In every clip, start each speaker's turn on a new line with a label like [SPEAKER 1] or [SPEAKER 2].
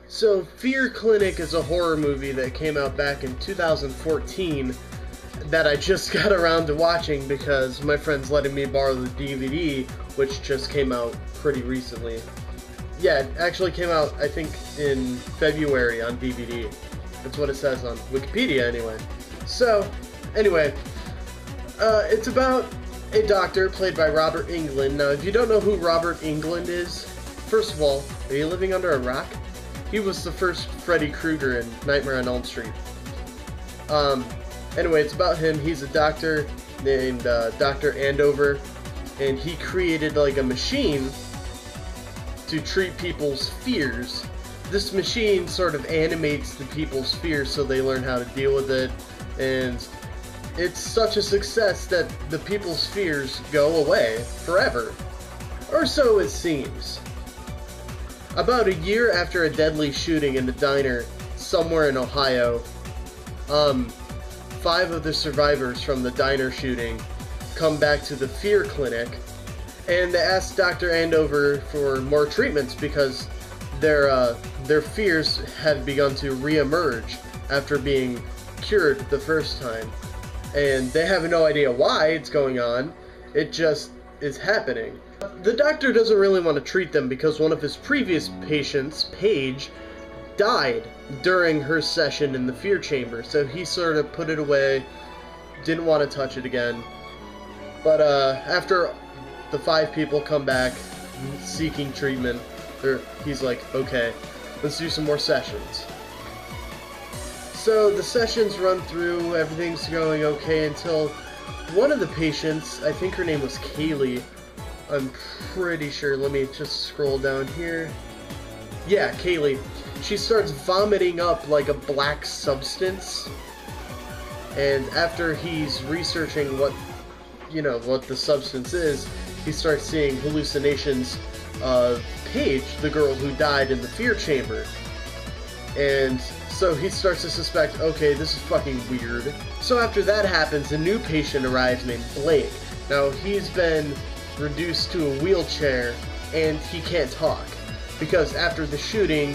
[SPEAKER 1] So, Fear Clinic is a horror movie that came out back in 2014 that I just got around to watching because my friend's letting me borrow the DVD, which just came out pretty recently. Yeah, it actually came out, I think, in February on DVD. That's what it says on Wikipedia, anyway. So, anyway, it's about a doctor played by Robert Englund. Now, if you don't know who Robert Englund is, first of all, are you living under a rock? He was the first Freddy Krueger in Nightmare on Elm Street. Anyway, it's about him. He's a doctor named Dr. Andover, and he created like a machine to treat people's fears. This machine sort of animates the people's fears so they learn how to deal with it, and it's such a success that the people's fears go away forever. Or so it seems. About a year after a deadly shooting in a diner somewhere in Ohio, 5 of the survivors from the diner shooting come back to the Fear Clinic, and they ask Dr. Andover for more treatments because their fears had begun to re-emerge after being cured the first time. And they have no idea why it's going on, it just is happening. The doctor doesn't really want to treat them because one of his previous patients, Paige, died during her session in the fear chamber, so he sort of put it away, didn't want to touch it again. But after the 5 people come back seeking treatment, he's like, okay, let's do some more sessions. So the sessions run through, everything's going okay until one of the patients, I think her name was Kaylee, I'm pretty sure, let me just scroll down here. Yeah, Kaylee. She starts vomiting up like a black substance, and after he's researching what the substance is, he starts seeing hallucinations of Paige, the girl who died in the fear chamber. And so he starts to suspect, okay, this is fucking weird. So after that happens, a new patient arrives named Blake. Now, he's been reduced to a wheelchair, and he can't talk, because after the shooting,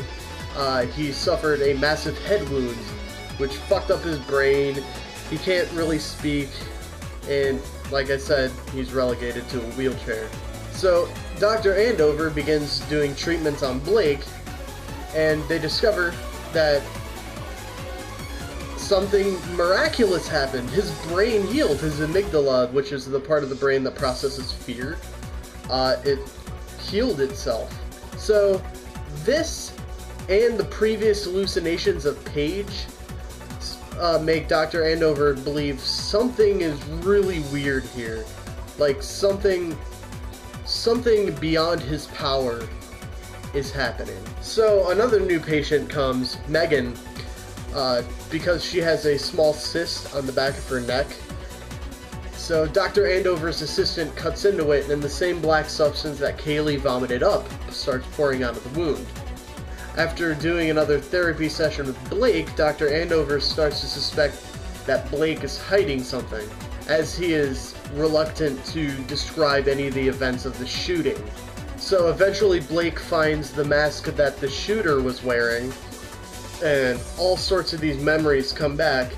[SPEAKER 1] he suffered a massive head wound, which fucked up his brain. He can't really speak, and like I said, he's relegated to a wheelchair. So Dr. Andover begins doing treatments on Blake, and they discover that something miraculous happened. His brain healed. His amygdala, which is the part of the brain that processes fear, it healed itself. So this and the previous hallucinations of Paige make Dr. Andover believe something is really weird here. Like something beyond his power is happening. So another new patient comes, Megan, because she has a small cyst on the back of her neck. So Dr. Andover's assistant cuts into it, and the same black substance that Kaylee vomited up starts pouring out of the wound. After doing another therapy session with Blake, Dr. Andover starts to suspect that Blake is hiding something, as he is reluctant to describe any of the events of the shooting. So eventually Blake finds the mask that the shooter was wearing, and all sorts of these memories come back,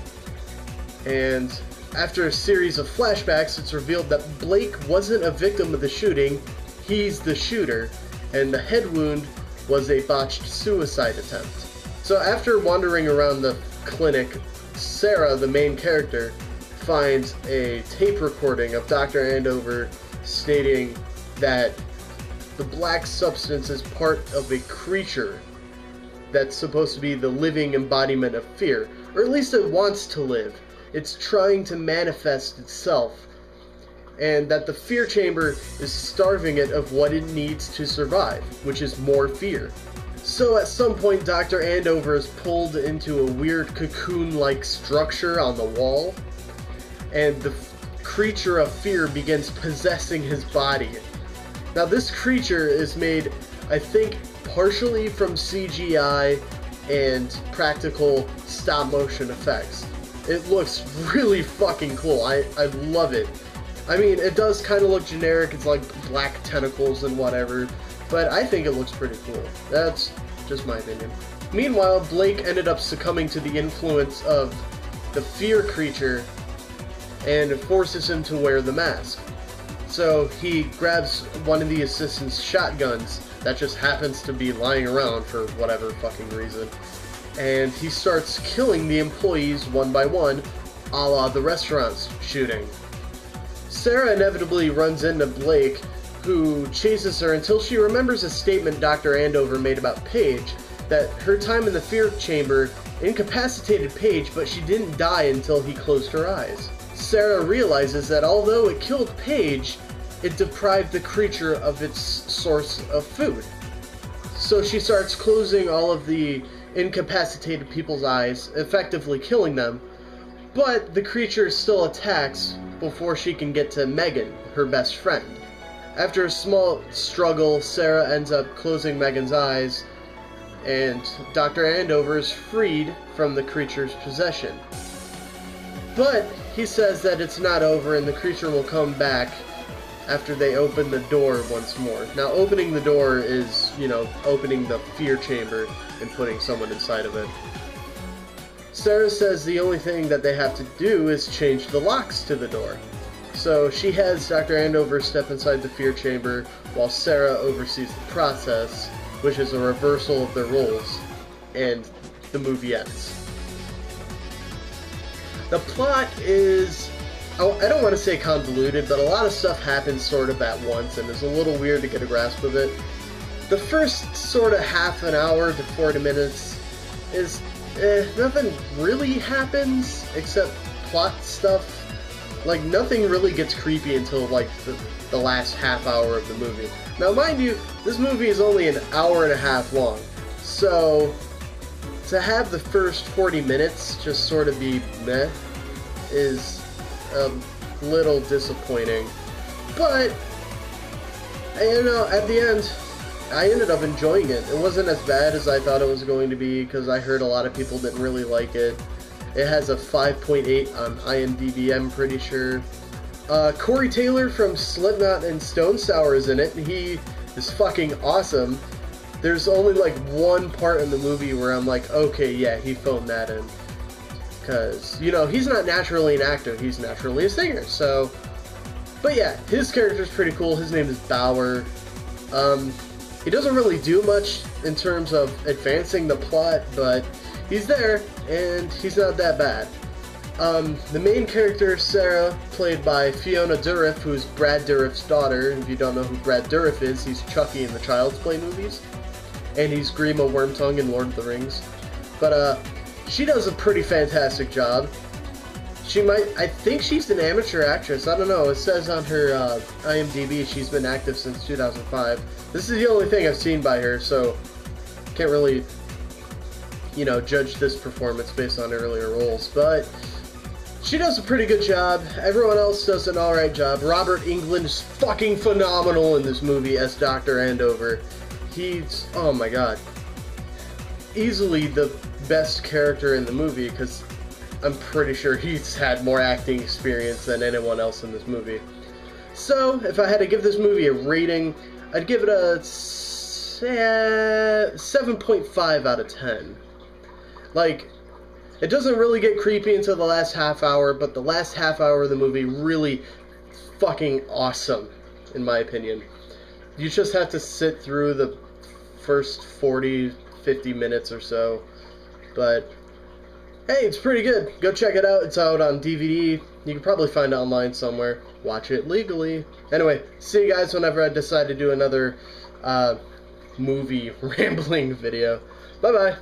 [SPEAKER 1] and after a series of flashbacks, it's revealed that Blake wasn't a victim of the shooting, he's the shooter, and the head wound was a botched suicide attempt. So after wandering around the clinic, Sarah, the main character, finds a tape recording of Dr. Andover stating that the black substance is part of a creature that's supposed to be the living embodiment of fear, or at least it wants to live. It's trying to manifest itself, and that the fear chamber is starving it of what it needs to survive, which is more fear. So at some point, Dr. Andover is pulled into a weird cocoon-like structure on the wall, and the creature of fear begins possessing his body. Now this creature is made, I think, partially from CGI and practical stop-motion effects. It looks really fucking cool. I love it. I mean, it does kind of look generic. It's like black tentacles and whatever, but I think it looks pretty cool. That's just my opinion. Meanwhile, Blake ended up succumbing to the influence of the fear creature, and it forces him to wear the mask. So he grabs one of the assistant's shotguns that just happens to be lying around for whatever fucking reason, and he starts killing the employees one by one, a la the restaurant's shooting. Sarah inevitably runs into Blake, who chases her until she remembers a statement Dr. Andover made about Paige, that her time in the fear chamber incapacitated Paige, but she didn't die until he closed her eyes. Sarah realizes that although it killed Paige, it deprived the creature of its source of food. So she starts closing all of the incapacitated people's eyes, effectively killing them, but the creature still attacks before she can get to Megan, her best friend. After a small struggle, Sarah ends up closing Megan's eyes, and Dr. Andover is freed from the creature's possession. But he says that it's not over and the creature will come back after they open the door once more. Now, opening the door is, you know, opening the fear chamber and putting someone inside of it. Sarah says the only thing that they have to do is change the locks to the door. So she has Dr. Andover step inside the fear chamber while Sarah oversees the process, which is a reversal of their roles, and the movie ends. The plot is, I don't want to say convoluted, but a lot of stuff happens sort of at once, and it's a little weird to get a grasp of it. The first sort of half an hour to 40 minutes is, nothing really happens except plot stuff. Like, nothing really gets creepy until, like, the last half hour of the movie. Now, mind you, this movie is only an hour and a half long, so to have the first 40 minutes just sort of be meh is a little disappointing. But, you know, at the end, I ended up enjoying it. It wasn't as bad as I thought it was going to be, because I heard a lot of people didn't really like it. It has a 5.8 on IMDb, I'm pretty sure. Corey Taylor from Slipknot and Stone Sour is in it, and he is fucking awesome. There's only like one part in the movie where I'm like, okay, yeah, he phoned that in. Because, you know, he's not naturally an actor, he's naturally a singer, so... But yeah, his character's pretty cool. His name is Bauer. He doesn't really do much in terms of advancing the plot, but he's there, and he's not that bad. The main character, Sarah, played by Fiona Dourif, who's Brad Dourif's daughter. If you don't know who Brad Dourif is, he's Chucky in the Child's Play movies, and he's Grima Wormtongue in Lord of the Rings. But, she does a pretty fantastic job. I think she's an amateur actress, I don't know, it says on her IMDb she's been active since 2005. This is the only thing I've seen by her, so can't really, you know, judge this performance based on earlier roles, but she does a pretty good job. Everyone else does an alright job. Robert Englund is fucking phenomenal in this movie as Dr. Andover. He's, oh my god, easily the best character in the movie, because I'm pretty sure he's had more acting experience than anyone else in this movie. So, if I had to give this movie a rating, I'd give it a 7.5 out of 10. Like, it doesn't really get creepy until the last half hour, but the last half hour of the movie really fucking awesome, in my opinion. You just have to sit through the first 40-50 minutes or so, but hey, it's pretty good. Go check it out. It's out on DVD. You can probably find it online somewhere. Watch it legally. Anyway, see you guys whenever I decide to do another movie rambling video. Bye-bye.